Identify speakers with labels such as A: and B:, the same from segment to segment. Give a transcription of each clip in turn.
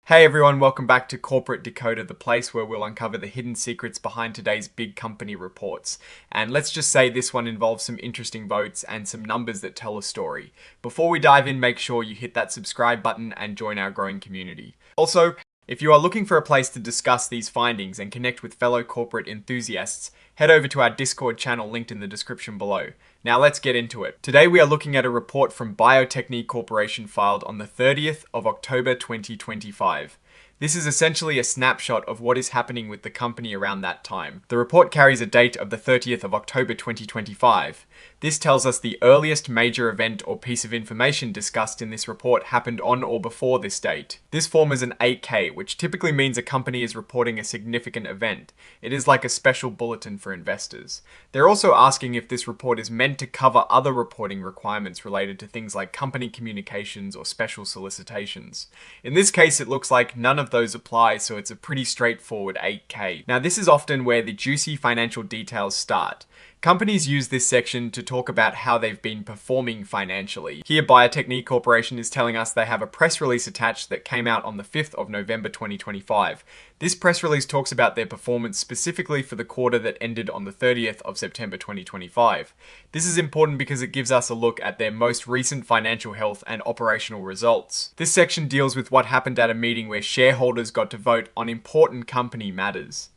A: Hey everyone, welcome back to Corporate Decoder, the place where we'll uncover the hidden secrets behind today's big company reports. And let's just say this one involves some interesting votes and some numbers that tell a story. Before we dive in, make sure you hit that subscribe button and join our growing community. Also, if you are looking for a place to discuss these findings and connect with fellow corporate enthusiasts, head over to our Discord channel linked in the description below. Now let's get into it. Today we are looking at a report from Bio-Techne Corporation filed on the 30th of October 2025. This is essentially a snapshot of what is happening with the company around that time. The report carries a date of the 30th of October 2025. This tells us the earliest major event or piece of information discussed in this report happened on or before this date. This form is an 8K, which typically means a company is reporting a significant event. It is like a special bulletin for investors. They're also asking if this report is meant to cover other reporting requirements related to things like company communications or special solicitations. In this case, it looks like none of those apply, so it's a pretty straightforward 8K. Now, this is often where the juicy financial details start. Companies use this section to talk about how they've been performing financially. Here, Bio-Techne Corporation is telling us they have a press release attached that came out on the 5th of November 2025. This press release talks about their performance specifically for the quarter that ended on the 30th of September 2025. This is important because it gives us a look at their most recent financial health and operational results. This section deals with what happened at a meeting where shareholders got to vote on important company matters.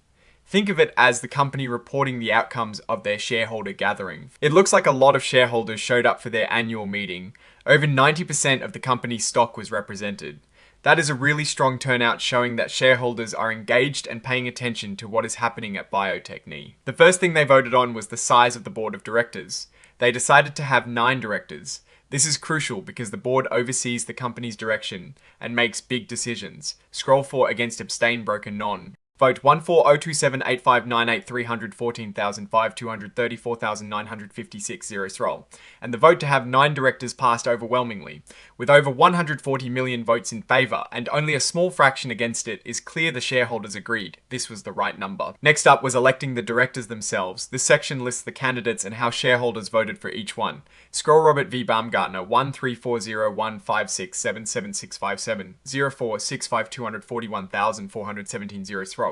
A: Think of it as the company reporting the outcomes of their shareholder gathering. It looks like a lot of shareholders showed up for their annual meeting. Over 90% of the company's stock was represented. That is a really strong turnout, showing that shareholders are engaged and paying attention to what is happening at Bio-Techne. The first thing they voted on was the size of the board of directors. They decided to have 9 directors. This is crucial because the board oversees the company's direction and makes big decisions. Scroll for against abstain broken non. Vote 1402785983045234956 0 scroll. And the vote to have 9 directors passed overwhelmingly. With over 140 million votes in favour and only a small fraction against it, is clear the shareholders agreed this was the right number. Next up was electing the directors themselves. This section lists the candidates and how shareholders voted for each one. Scroll Robert V. Baumgartner 1340156776657 0465241417 0 scroll.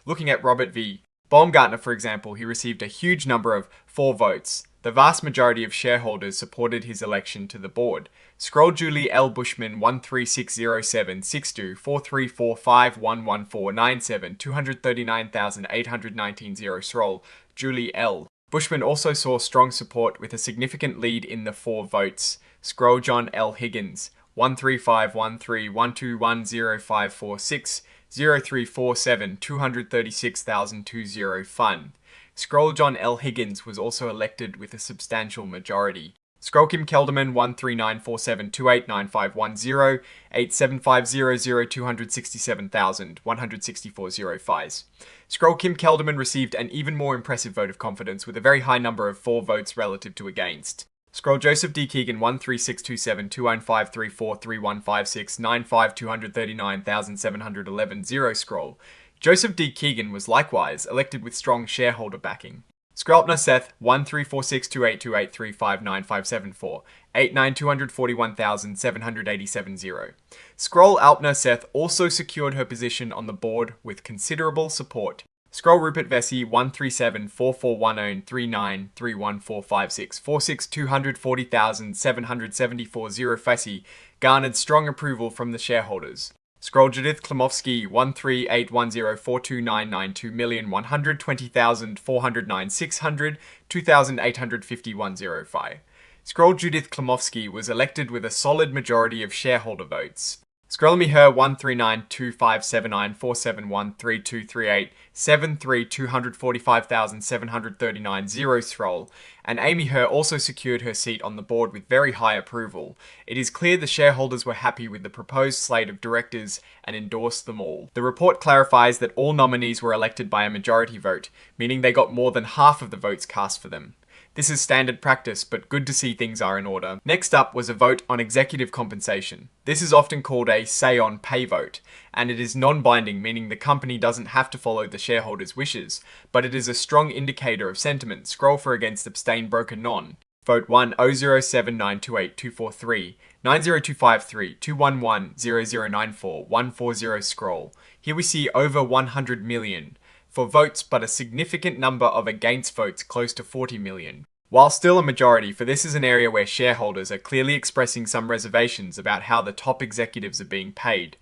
A: Looking at Robert V. Baumgartner, for example, he received a huge number of 4 votes. The vast majority of shareholders supported his election to the board. Scroll Julie L. Bushman 1360762434511497239,819 0 scroll. Julie L. Bushman also saw strong support with a significant lead in the 4 votes. Scroll John L. Higgins 1351312105460 0347 236,020 fun. Scroll John L. Higgins was also elected with a substantial majority. Scroll Kim Kelderman 13947289510 87500267164 fies. Scroll Kim Kelderman received an even more impressive vote of confidence with a very high number of 4 votes relative to against. Scroll Joseph D. Keegan 1362721534315695239,711 0 scroll. Joseph D. Keegan was likewise elected with strong shareholder backing. Scroll Upner Seth 1346282835957 89241,787 0. Scroll Alpner Seth also secured her position on the board with considerable support. Scroll Rupert Vesey 1374410393145646240,774 0 Vesey garnered strong approval from the shareholders. Scroll Judith Klimovsky 13810429992,120,409,600 2,851 0 Phi. Scroll Judith Klimovsky was elected with a solid majority of shareholder votes. Scroll me her 1392579471323873245,739 0 scroll, and Amy Her also secured her seat on the board with very high approval. It is clear the shareholders were happy with the proposed slate of directors and endorsed them all. The report clarifies that all nominees were elected by a majority vote, meaning they got more than half of the votes cast for them. This is standard practice, but good to see things are in order. Next up was a vote on executive compensation. This is often called a say-on-pay vote, and it is non-binding, meaning the company doesn't have to follow the shareholders' wishes, but it is a strong indicator of sentiment. Scroll for against abstain broken non. Vote 1 007928243, 90253, 211 0094, 140 scroll. Here we see over 100 million for votes, but a significant number of against votes, close to 40 million. While still a majority, for this is an area where shareholders are clearly expressing some reservations about how the top executives are being paid.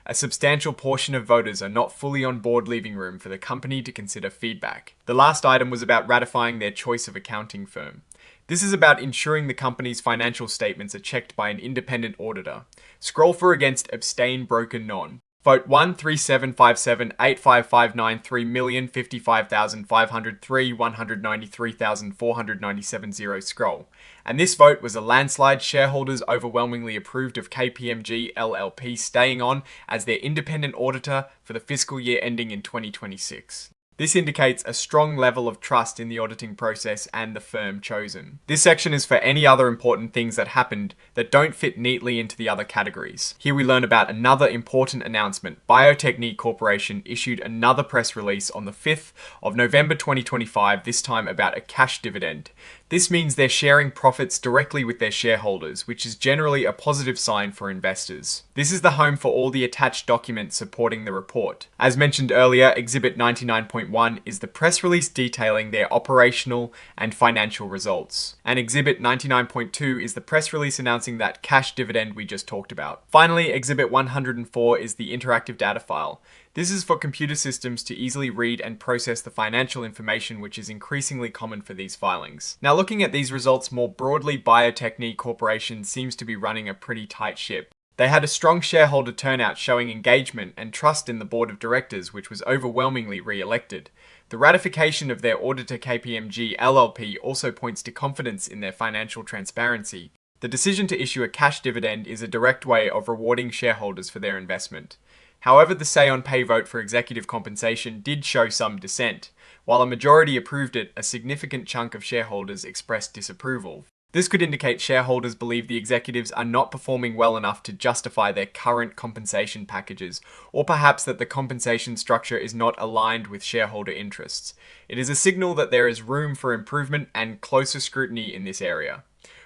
A: A substantial portion of voters are not fully on board, leaving room for the company to consider feedback. The last item was about ratifying their choice of accounting firm. This is about ensuring the company's financial statements are checked by an independent auditor. Scroll for against, abstain, broken, non. Vote 137578559 193,497 0 scroll. And this vote was a landslide. Shareholders overwhelmingly approved of KPMG LLP staying on as their independent auditor for the fiscal year ending in 2026. This indicates a strong level of trust in the auditing process and the firm chosen. This section is for any other important things that happened that don't fit neatly into the other categories. Here we learn about another important announcement. Bio-Techne Corporation issued another press release on the 5th of November 2025, this time about a cash dividend. This means they're sharing profits directly with their shareholders, which is generally a positive sign for investors. This is the home for all the attached documents supporting the report. As mentioned earlier, Exhibit 99.1 is the press release detailing their operational and financial results. And Exhibit 99.2 is the press release announcing that cash dividend we just talked about. Finally, Exhibit 104 is the interactive data file. This is for computer systems to easily read and process the financial information, which is increasingly common for these filings. Now, looking at these results more broadly, Bio-Techne Corporation seems to be running a pretty tight ship. They had a strong shareholder turnout, showing engagement and trust in the board of directors, which was overwhelmingly re-elected. The ratification of their auditor KPMG LLP also points to confidence in their financial transparency. The decision to issue a cash dividend is a direct way of rewarding shareholders for their investment. However, the say-on-pay vote for executive compensation did show some dissent. While a majority approved it, a significant chunk of shareholders expressed disapproval. This could indicate shareholders believe the executives are not performing well enough to justify their current compensation packages, or perhaps that the compensation structure is not aligned with shareholder interests. It is a signal that there is room for improvement and closer scrutiny in this area.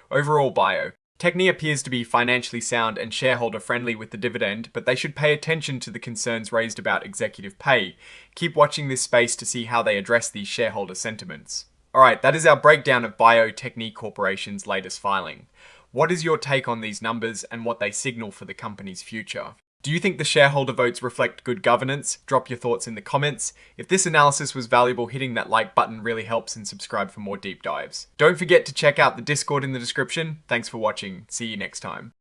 A: Overall, Bio-Techne appears to be financially sound and shareholder-friendly with the dividend, but they should pay attention to the concerns raised about executive pay. Keep watching this space to see how they address these shareholder sentiments. Alright, that is our breakdown of Bio-Techne Corporation's latest filing. What is your take on these numbers and what they signal for the company's future? Do you think the shareholder votes reflect good governance? Drop your thoughts in the comments. If this analysis was valuable, hitting that like button really helps, and subscribe for more deep dives. Don't forget to check out the Discord in the description. Thanks for watching. See you next time.